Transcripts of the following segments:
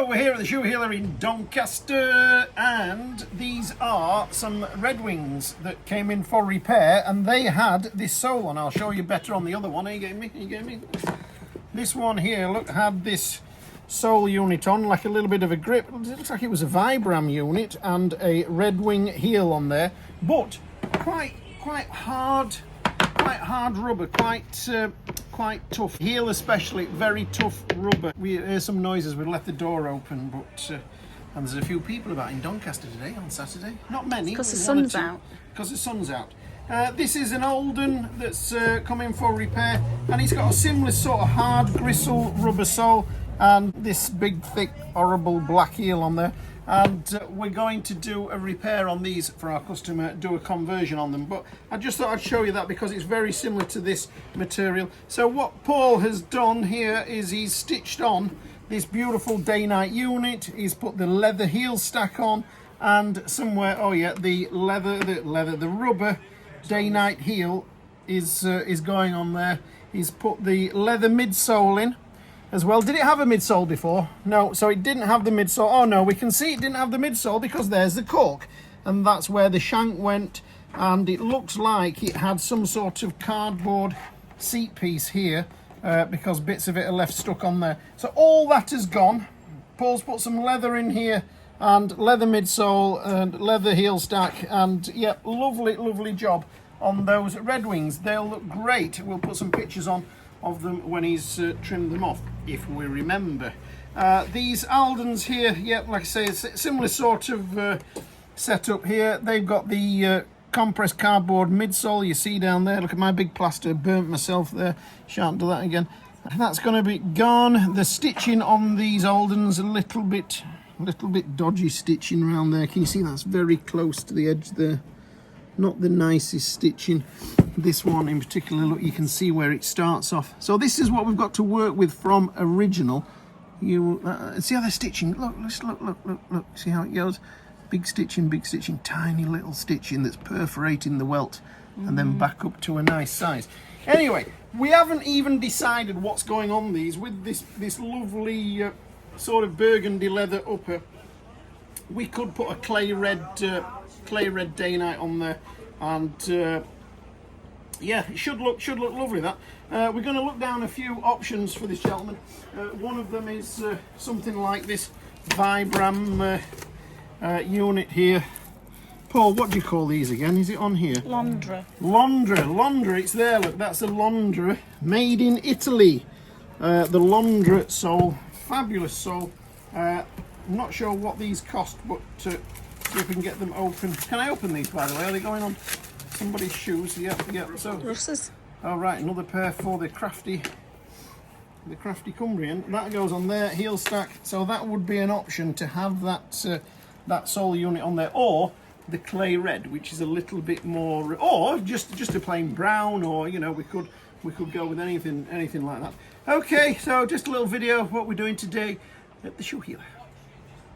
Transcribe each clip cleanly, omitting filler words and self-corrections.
we're here at the shoe healer in Doncaster, and these are some Redwings that came in for repair, and they had this sole on. I'll show you better on the other one. Are you getting me? Are you getting me? This one here, look, had this sole unit on, like a little bit of a grip. It looks like it was a Vibram unit and a Redwing heel on there, but quite hard rubber, quite tough. Heel especially, very tough rubber. We hear some noises. We left the door open, but and there's a few people about in Doncaster today on Saturday. Not many. Because the sun's out. Because the sun's out. This is an Alden that's come in for repair, and it's got a similar sort of hard gristle rubber sole and this big thick horrible black heel on there. And we're going to do a repair on these for our customer, do a conversion on them. But I just thought I'd show you that because it's very similar to this material. So what Paul has done here is he's stitched on this beautiful Dainite unit. He's put the leather heel stack on, and somewhere, oh yeah, the rubber Dainite heel is going on there. He's put the leather midsole in as well. Did it have a midsole before? No, so it didn't have the midsole. Oh no, we can see it didn't have the midsole because there's the cork, and that's where the shank went, and it looks like it had some sort of cardboard seat piece here because bits of it are left stuck on there. So all that has gone. Paul's put some leather in here and leather midsole and leather heel stack, and yeah, lovely job on those Redwings. They'll look great. We'll put some pictures on of them when he's trimmed them off, if we remember. These Aldens here, yeah, like I say, it's a similar sort of setup here. They've got the compressed cardboard midsole you see down there. Look at my big plaster, burnt myself there. Shan't do that again. That's going to be gone. The stitching on these Aldens a little bit dodgy stitching around there. Can you see that's very close to the edge there? Not the nicest stitching. This one in particular, look, you can see where it starts off. So this is what we've got to work with from original. You see how they're stitching. Look, see how it goes. Big stitching, tiny little stitching that's perforating the welt, and then back up to a nice size. Anyway, we haven't even decided what's going on these with this lovely sort of burgundy leather upper. We could put a clay red Dainite on there, and yeah, it should look lovely. That we're going to look down a few options for this gentleman. One of them is something like this Vibram unit here. Paul, what do you call these again? Is it on here? Londra, it's there. Look, that's a Londra made in Italy. The Londra sole, fabulous sole. I'm not sure what these cost, but see if we can get them open. Can I open these, by the way? Are they going on somebody's shoes? Yeah. So, Russ's. all right, another pair for the crafty Cumbrian. That goes on there, heel stack. So that would be an option to have that sole unit on there, or the clay red, which is a little bit more, or just a plain brown, or you know, we could go with anything like that. Okay, so just a little video of what we're doing today at the shoe healer.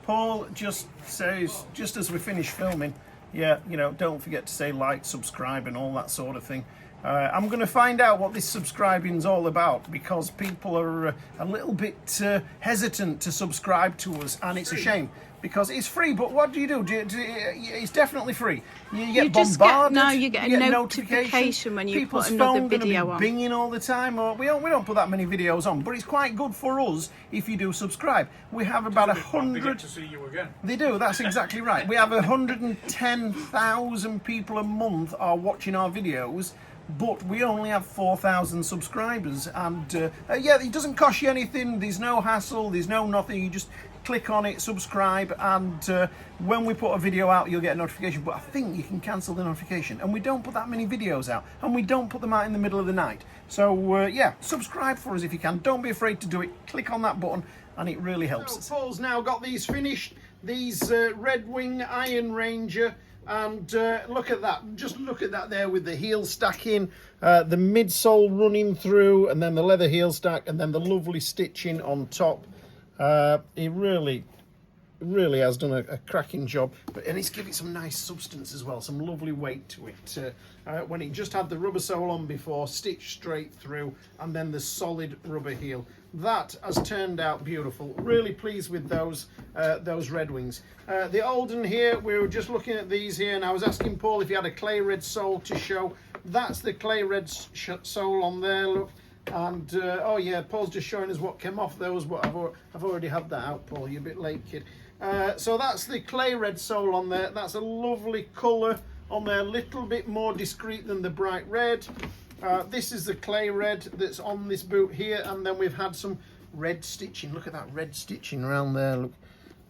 Paul just says, just as we finish filming, yeah, you know, don't forget to say like, subscribe, and all that sort of thing. I'm going to find out what this subscribing's all about, because people are a little bit hesitant to subscribe to us, and it's a shame because it's free. But what do? It's definitely free. You get bombarded. You get a notification when you put another video on. Binging all the time. Or we don't put that many videos on, but it's quite good for us if you do subscribe. We have about 100. They get to see you again. They do. That's exactly right. We have 110,000 people a month are watching our videos, but we only have 4,000 subscribers, and yeah, it doesn't cost you anything. There's no hassle, there's no nothing. You just click on it, subscribe, and when we put a video out, you'll get a notification. But I think you can cancel the notification, and we don't put that many videos out, and we don't put them out in the middle of the night. So yeah, subscribe for us if you can. Don't be afraid to do it. Click on that button, and it really helps us. Paul's now got these finished, these Redwing Iron Ranger. And look at that, just look at that there with the heel stacking, the midsole running through, and then the leather heel stack, and then the lovely stitching on top. It really really has done a cracking job, and he's given it some nice substance as well, some lovely weight to it. When it just had the rubber sole on before, stitched straight through, and then the solid rubber heel. That has turned out beautiful. Really pleased with those Redwings. The Alden here, we were just looking at these here, and I was asking Paul if he had a clay red sole to show. That's the clay red sole on there, look. And oh yeah, Paul's just showing us what came off those, but I've already had that out, Paul. You're a bit late, kid. So that's the clay red sole on there. That's a lovely colour on there, a little bit more discreet than the bright red. This is the clay red that's on this boot here, and then we've had some red stitching. Look at that red stitching around there, look.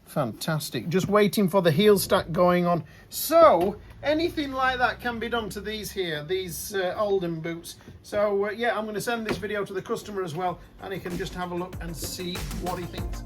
Fantastic. Just waiting for the heel stack going on. So anything like that can be done to these here, these Alden boots. So yeah, I'm going to send this video to the customer as well, and he can just have a look and see what he thinks.